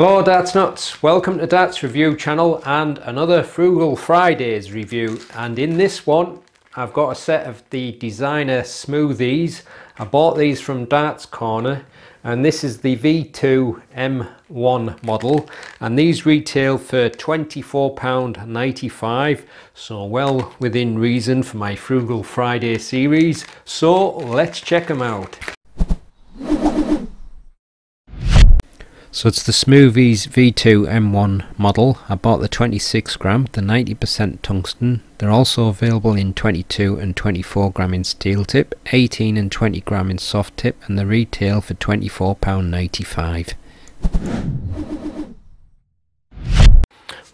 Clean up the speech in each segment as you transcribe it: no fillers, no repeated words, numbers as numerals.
Hello Darts Nutz, welcome to Darts Review channel and another Frugal Fridays review. And in this one I've got a set of the Designa SMOOTHIES. I bought these from Darts Corner and this is the V2 M1 model, and these retail for £24.95, so well within reason for my Frugal Friday series. So let's check them out. So it's the SMOOTHIES V2 M1 model. I bought the 26 gram, the 90% tungsten. They're also available in 22 and 24 gram in steel tip, 18 and 20 gram in soft tip, and the retail for £24.95.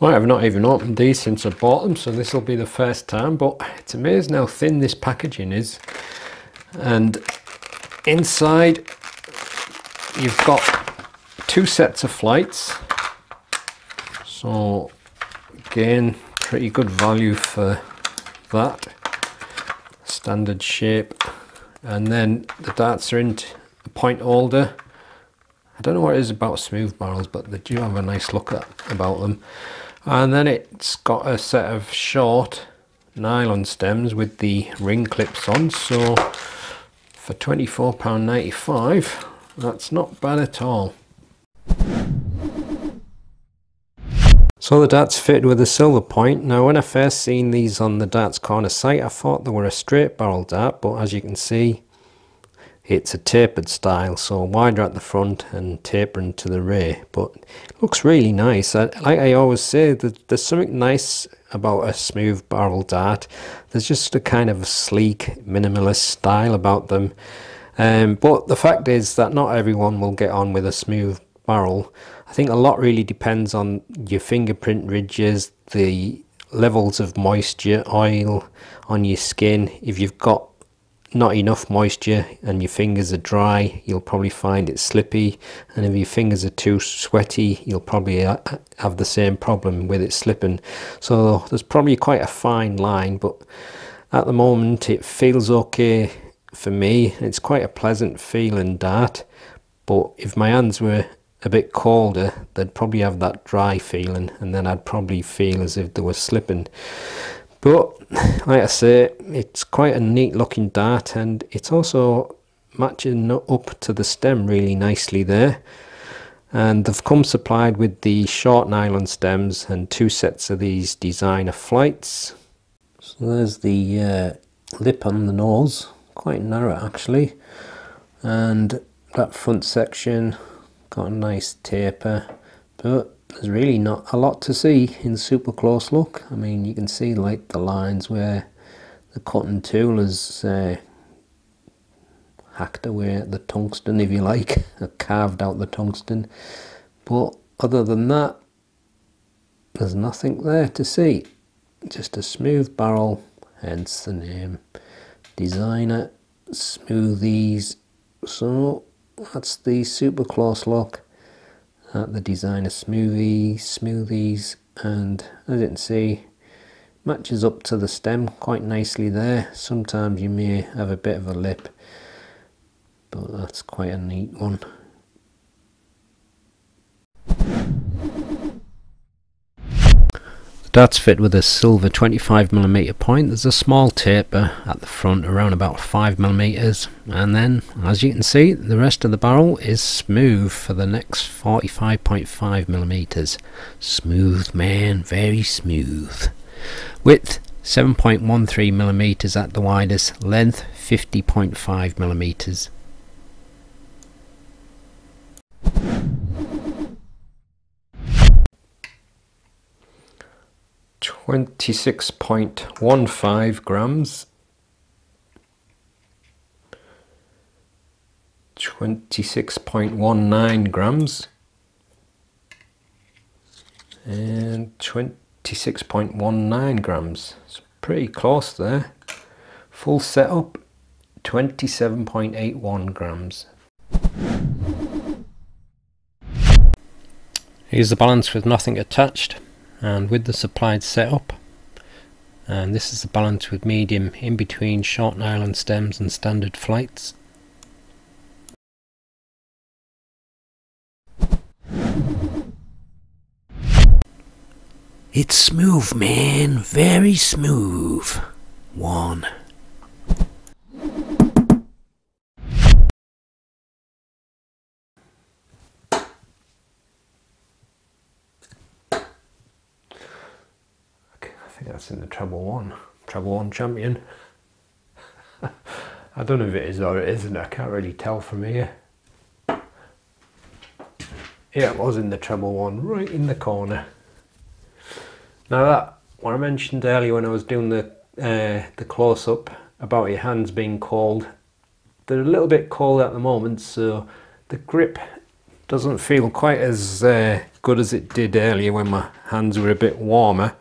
Right, I've not even opened these since I bought them, so this will be the first time, but it's amazing how thin this packaging is. And inside you've got two sets of flights, so again pretty good value for that. Standard shape, and then the darts are in a point holder. I don't know what it is about smooth barrels, but they do have a nice look about them. And then it's got a set of short nylon stems with the ring clips on, so for £24.95 that's not bad at all. So the darts fitted with a silver point. Now when I first seen these on the Darts Corner site, I thought they were a straight barrel dart, but as you can see it's a tapered style, so wider at the front and tapering to the rear, but it looks really nice. Like I always say, there's something nice about a smooth barrel dart. There's just a kind of a sleek minimalist style about them, but the fact is that not everyone will get on with a smooth barrel. I think a lot really depends on your fingerprint ridges, the levels of moisture, oil on your skin. If you've got not enough moisture and your fingers are dry, you'll probably find it slippy, and if your fingers are too sweaty, you'll probably have the same problem with it slipping. So there's probably quite a fine line, but at the moment it feels okay for me. It's quite a pleasant feeling dart, but if my hands were a bit colder, they'd probably have that dry feeling, and then I'd probably feel as if they were slipping. But like I say, it's quite a neat looking dart, and it's also matching up to the stem really nicely there. And they've come supplied with the short nylon stems and two sets of these Designa flights. So there's the lip on the nose, quite narrow actually, and that front section got a nice taper, but there's really not a lot to see in super close look. I mean, you can see like the lines where the cutting tool has hacked away at the tungsten, if you like, or carved out the tungsten, but other than that there's nothing there to see. Just a smooth barrel, hence the name Designa SMOOTHIES. So that's the super close look at the Designa SMOOTHIES, and as you can see, matches up to the stem quite nicely there. Sometimes you may have a bit of a lip, but that's quite a neat one. Darts fit with a silver 25mm point. There's a small taper at the front around about 5mm, and then as you can see the rest of the barrel is smooth for the next 45.5mm. Smooth, man, very smooth. Width 7.13mm at the widest, length 50.5mm. 26.15 grams, 26.19 grams, and 26.19 grams. It's pretty close there. Full setup 27.81 grams. Here's the balance with nothing attached and with the supplied setup, and this is the balance with medium in between short nylon stems and standard flights. It's smooth, man, very smooth. One. I think that's in the treble one champion. I don't know if it is or it isn't, I can't really tell from here. Yeah, it was in the treble one, right in the corner. Now that, what I mentioned earlier when I was doing the close-up about your hands being cold, they're a little bit cold at the moment, so the grip doesn't feel quite as good as it did earlier when my hands were a bit warmer.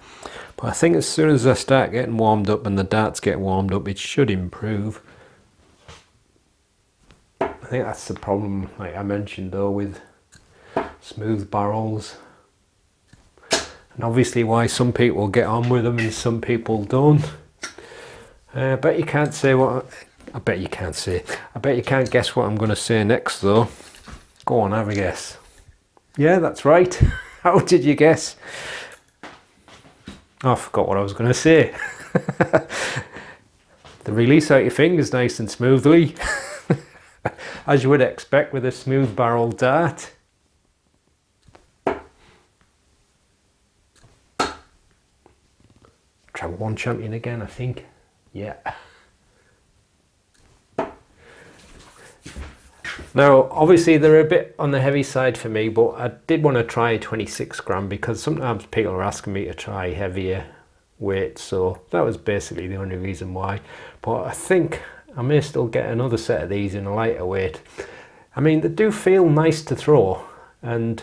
But I think as soon as I start getting warmed up and the darts get warmed up, it should improve. I think that's the problem, like I mentioned though, with smooth barrels. And obviously why some people get on with them and some people don't. I bet you can't say what... I bet you can't say. I bet you can't guess what I'm going to say next though. Go on, have a guess. Yeah, that's right. How did you guess? Oh, I forgot what I was going to say. The release out your fingers nice and smoothly. As you would expect with a smooth barrel dart. Treble one champion again, I think. Yeah. Now, obviously they're a bit on the heavy side for me, but I did want to try 26 gram because sometimes people are asking me to try heavier weights, so that was basically the only reason why. But I think I may still get another set of these in a lighter weight. I mean, they do feel nice to throw, and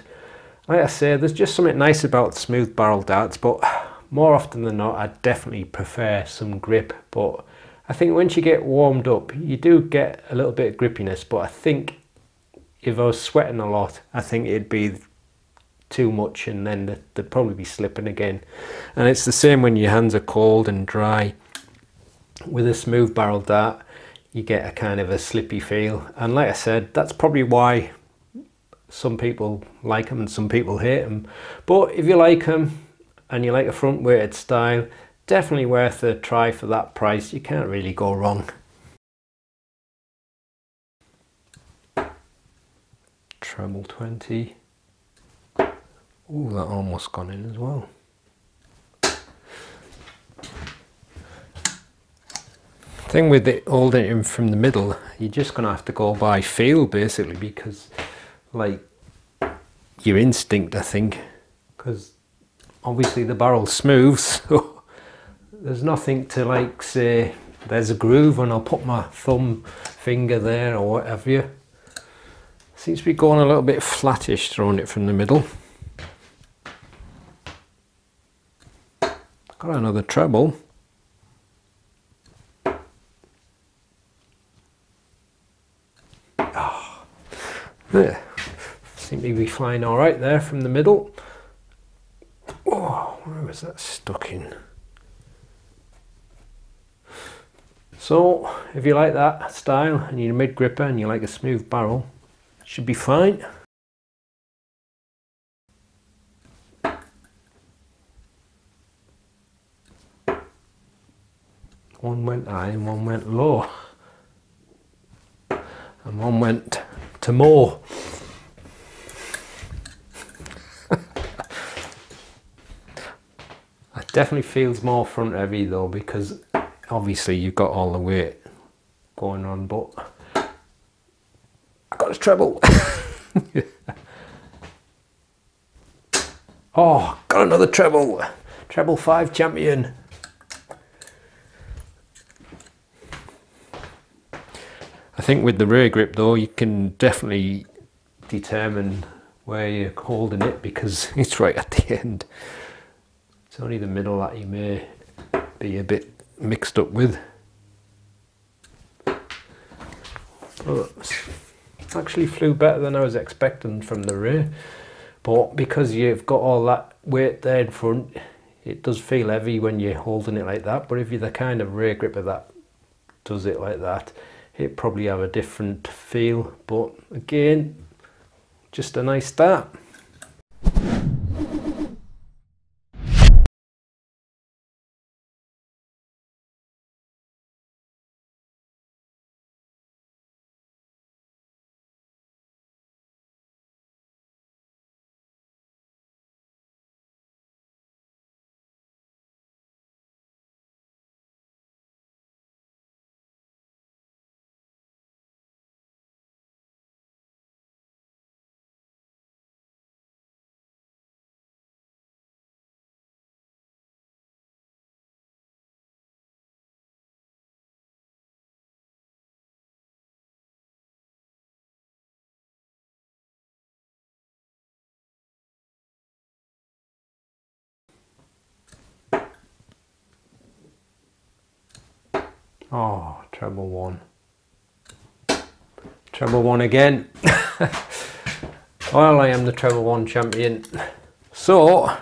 like I say, there's just something nice about smooth barrel darts, but more often than not, I definitely prefer some grip. But I think once you get warmed up, you do get a little bit of grippiness, but I think if I was sweating a lot, I think it'd be too much and then they'd probably be slipping again. And it's the same when your hands are cold and dry. With a smooth barrel dart, you get a kind of a slippy feel. And like I said, that's probably why some people like them and some people hate them. But if you like them and you like a front weighted style, definitely worth a try for that price. You can't really go wrong. Treble 20. Ooh, that almost gone in as well. Thing with it holding it from the middle, you're just gonna have to go by feel basically, because like your instinct, I think, because obviously the barrel's smooth, so there's nothing to like say there's a groove and I'll put my thumb finger there or whatever. Seems to be going a little bit flattish throwing it from the middle. Got another treble. Oh, there. Seem to be flying all right there from the middle. Oh, where was that stuck in? So, if you like that style and you're a mid gripper and you like a smooth barrel, should be fine. One went high and one went low. And one went to more. It definitely feels more front heavy though, because obviously you've got all the weight going on, but I got a treble. Oh, got another treble. Treble 5 champion. I think with the rear grip though, you can definitely determine where you're holding it because it's right at the end. It's only the middle that you may be a bit mixed up with. But actually flew better than I was expecting from the rear, but because you've got all that weight there in front, it does feel heavy when you're holding it like that. But if you're the kind of rear gripper that does it like that, it probably have a different feel. But again, just a nice start. Oh, treble one. Treble one again. Well, I am the treble one champion. So,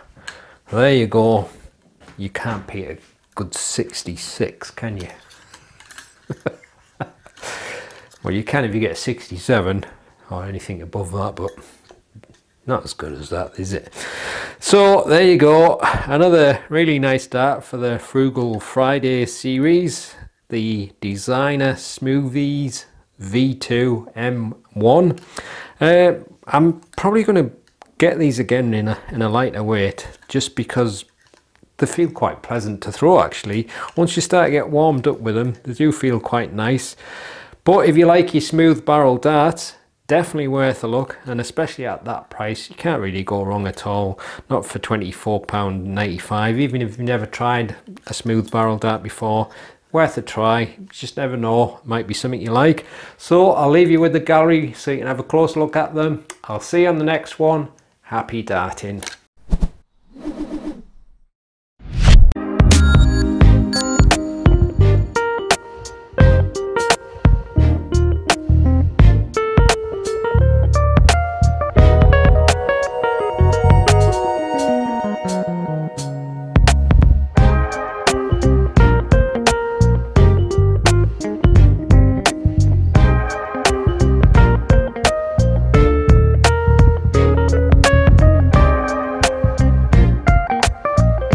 there you go. You can't beat a good 66, can you? Well, you can if you get a 67 or anything above that, but not as good as that, is it? So there you go, another really nice dart for the Frugal Friday series, the Designa SMOOTHIES V2 M1. I'm probably going to get these again in a lighter weight, just because they feel quite pleasant to throw actually. Once you start to get warmed up with them, they do feel quite nice. But if you like your smooth barrel darts, definitely worth a look, and especially at that price, you can't really go wrong at all. Not for £24.95, even if you've never tried a smooth barrel dart before. Worth a try, you just never know, might be something you like. So I'll leave you with the gallery so you can have a close look at them. I'll see you on the next one. Happy darting.